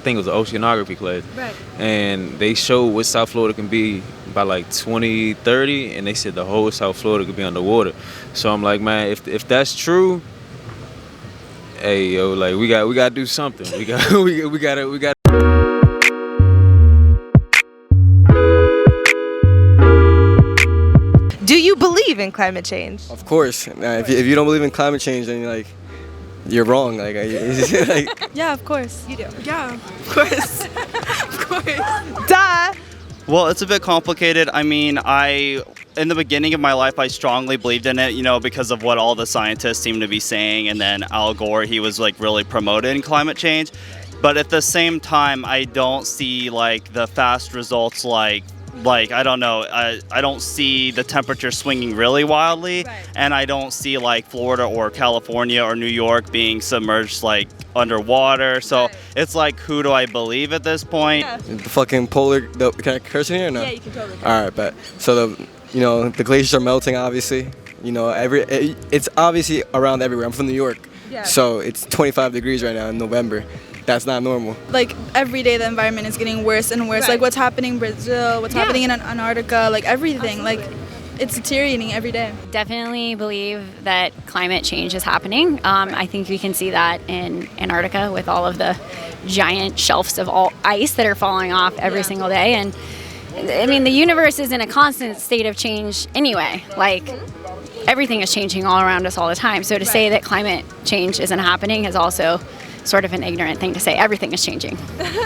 I think it was an oceanography class. Right. And they showed what South Florida can be by like 2030, and they said the whole South Florida could be underwater. So I'm like, man, if that's true, hey yo, like we gotta do something. We gotta. Do you believe in climate change? Of course. If you don't believe in climate change, then you're wrong. Like, Yeah, of course. You do. Yeah, of course. Of course. Duh. Well, it's a bit complicated. I mean, in the beginning of my life, I strongly believed in it, because of what all the scientists seem to be saying. And then Al Gore, he was like really promoting climate change. But at the same time, I don't see like the fast results like I don't know, I don't see the temperature swinging really wildly, Right. and I don't see like Florida or California or New York being submerged like underwater. So Right. it's like, who do I believe at this point? Yeah. the fucking can I curse in here or no? Yeah, you can totally. All right, but so the glaciers are melting, obviously. It's obviously around everywhere. I'm from New York, Yeah. so it's 25 degrees right now in November. That's not normal. Like every day the environment is getting worse and worse. Right. Like what's happening in Brazil, what's Yeah. happening in Antarctica, like everything. Like it's deteriorating every day. Definitely believe that climate change is happening. I think we can see that in Antarctica with all of the giant shelves of all ice that are falling off every single day. And I mean, the universe is in a constant state of change anyway. Like everything is changing all around us all the time. So to say that climate change isn't happening is also sort of an ignorant thing to say. Everything is changing.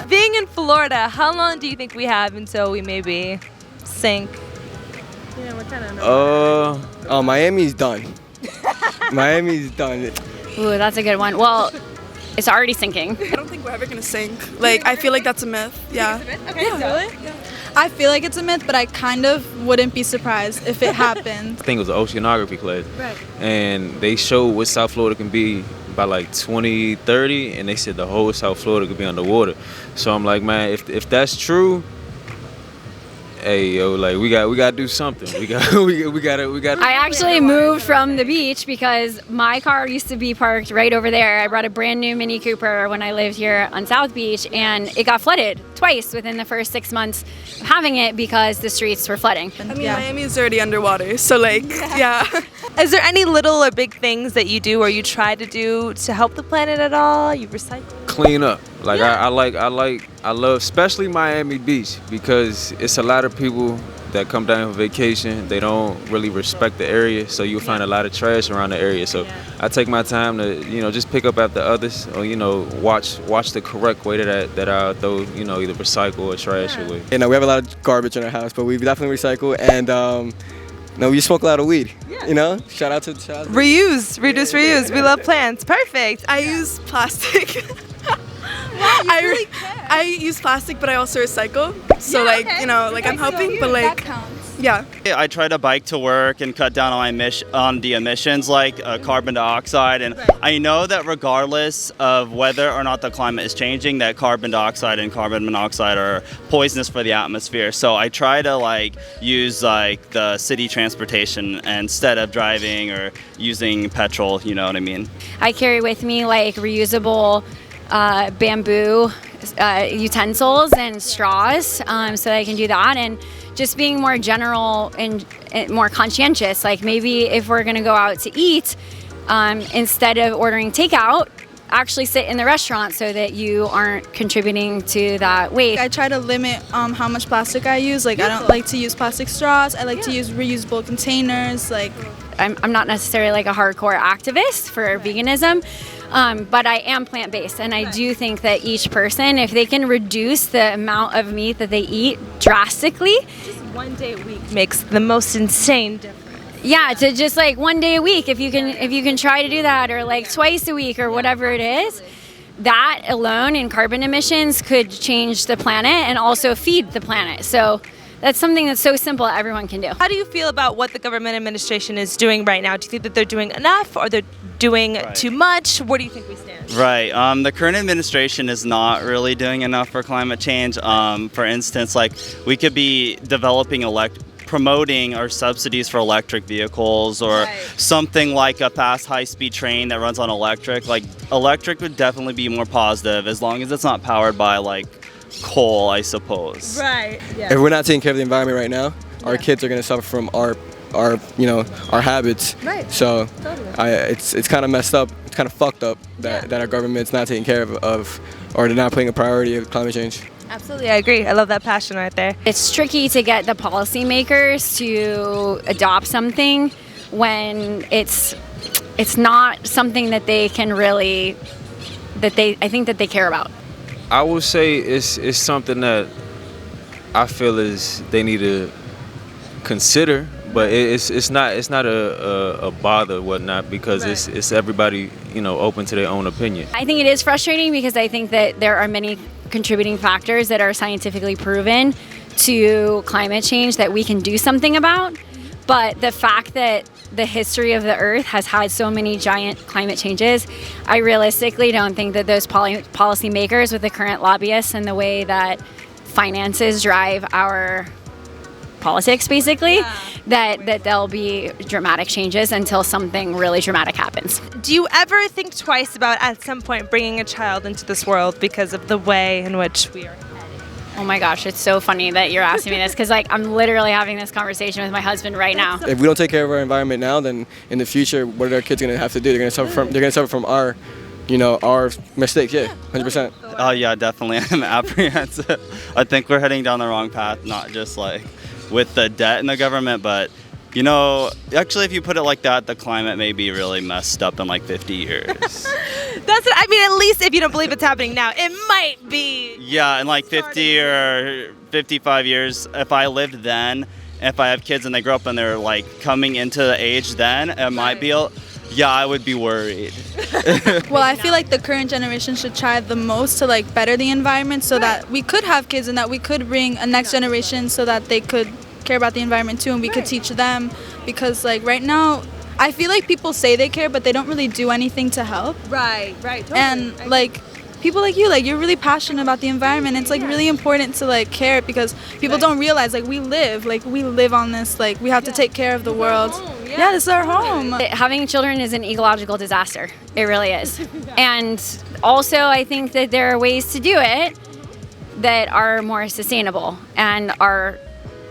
Being in Florida, how long do you think we have until we maybe sink? What kind of Oh, Miami's done. Miami's done. Ooh, that's a good one. Well, it's already sinking. I don't think we're ever gonna sink. Like I feel like that's a myth. Yeah. Okay, really? I feel like it's a myth, but I kind of wouldn't be surprised if it happened. I think it was an oceanography class. Right. And they showed what South Florida can be by like 2030, and they said the whole South Florida could be underwater. So I'm like, man, if that's true, hey yo, like we gotta do something. We gotta. I actually moved from the beach because my car used to be parked right over there. I brought a brand new Mini Cooper when I lived here on South Beach, and it got flooded twice within the first 6 months of having it because the streets were flooding. I mean, Miami is already underwater, so like, yeah. Is there any little or big things that you do or you try to do to help the planet at all? You recycle? Clean up. Like I love especially Miami Beach because it's a lot of people that come down for vacation. They don't really respect the area, so you'll find a lot of trash around the area. So I take my time to just pick up after others, or watch the correct way that I throw either recycle or trash away. We have a lot of garbage in our house, but we definitely recycle, and we smoke a lot of weed. Shout out to Reuse, reduce, reuse. We love plants. Perfect. I use plastic. I use plastic, but I also recycle. So I'm helping, but like, yeah. I try to bike to work and cut down on the emissions like carbon dioxide. And I know that regardless of whether or not the climate is changing, that carbon dioxide and carbon monoxide are poisonous for the atmosphere. So I try to use the city transportation instead of driving or using petrol, you know what I mean? I carry with me reusable bamboo utensils and straws so that I can do that, and just being more general and more conscientious. Like maybe if we're gonna go out to eat, instead of ordering takeout, actually sit in the restaurant so that you aren't contributing to that waste. I try to limit how much plastic I use. Like I don't like to use plastic straws. I like to use reusable containers. Like I'm not necessarily a hardcore activist for veganism, but I am plant-based, and I do think that each person, if they can reduce the amount of meat that they eat drastically, Just one day a week makes the most insane difference. yeah, to just 1 day a week, if you can try to do that, or twice a week or whatever it is, that alone in carbon emissions could change the planet and also feed the planet. So that's something that's so simple that everyone can do. How do you feel about what the government administration is doing right now? Do you think that they're doing enough, or they're doing too much? Where do you think we stand? Right. The current administration is not really doing enough for climate change. For instance, we could be developing promoting or subsidies for electric vehicles or something like a fast high-speed train that runs on electric. Like electric would definitely be more positive as long as it's not powered by like coal, I suppose. Right. Yeah. If we're not taking care of the environment right now, our kids are going to suffer from our habits. Right. So Totally. it's kind of messed up. It's kind of fucked up that our government's not taking care of or they're not putting a priority of climate change. Absolutely, I agree. I love that passion right there. It's tricky to get the policymakers to adopt something when it's not something that they can really I think that they care about. I would say it's something that I feel is they need to consider, but it's not a bother or whatnot because it's everybody open to their own opinion. I think it is frustrating because I think that there are many contributing factors that are scientifically proven to climate change that we can do something about. But the fact that the history of the Earth has had so many giant climate changes, I realistically don't think that those policymakers with the current lobbyists and the way that finances drive our politics, basically, that there'll be dramatic changes until something really dramatic happens. Do you ever think twice about at some point bringing a child into this world because of the way in which we are? Oh my gosh, it's so funny that you're asking me this because like I'm literally having this conversation with my husband right now. If we don't take care of our environment now, then in the future, what are our kids gonna have to do? They're gonna suffer from our, our mistakes. Yeah, 100%. Oh yeah, definitely. I'm apprehensive. I think we're heading down the wrong path, not just like with the debt in the government, but actually if you put it like that, the climate may be really messed up in like 50 years. That's what I mean. At least if you don't believe it's happening now, it might be. Yeah, in like 50 or 55 years, if I lived then, if I have kids and they grow up and they're like coming into the age then, it might be, I would be worried. Well, I feel like the current generation should try the most to like better the environment so that we could have kids and that we could bring a next generation so that they could care about the environment too and we could teach them, because like right now I feel like people say they care but they don't really do anything to help. Right, totally. And like people like you, like you're really passionate about the environment. It's like really important to like care because people don't realize like we live on this, like we have to take care of the world. Yeah, this is our home. Having children is an ecological disaster. It really is. And also I think that there are ways to do it that are more sustainable and are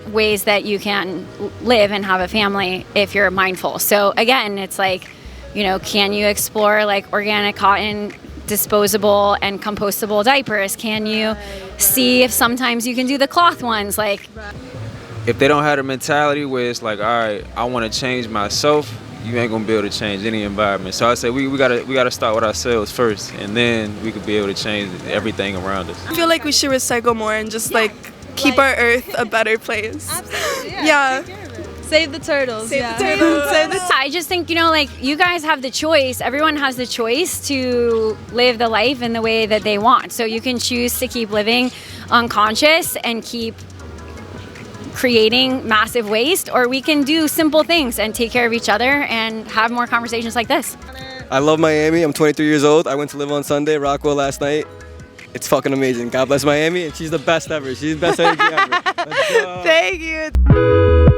ways that you can live and have a family if you're mindful. So again, it's like, can you explore like organic cotton, disposable and compostable diapers? Can you see if sometimes you can do the cloth ones? Like, If they don't have the mentality where it's like, all right, I want to change myself, you ain't gonna be able to change any environment. So I say we gotta start with ourselves first, and then we could be able to change everything around us. I feel like we should recycle more and just keep our Earth a better place. Absolutely. Yeah. Save the turtles. Save the turtles. I just think, you guys have the choice. Everyone has the choice to live the life in the way that they want. So you can choose to keep living unconscious and keep creating massive waste, or we can do simple things and take care of each other and have more conversations like this. I love Miami. I'm 23 years old. I went to live on Sunday, Rockwell last night. It's fucking amazing. God bless Miami, and she's the best ever. She's the best energy ever. Let's go. Thank you.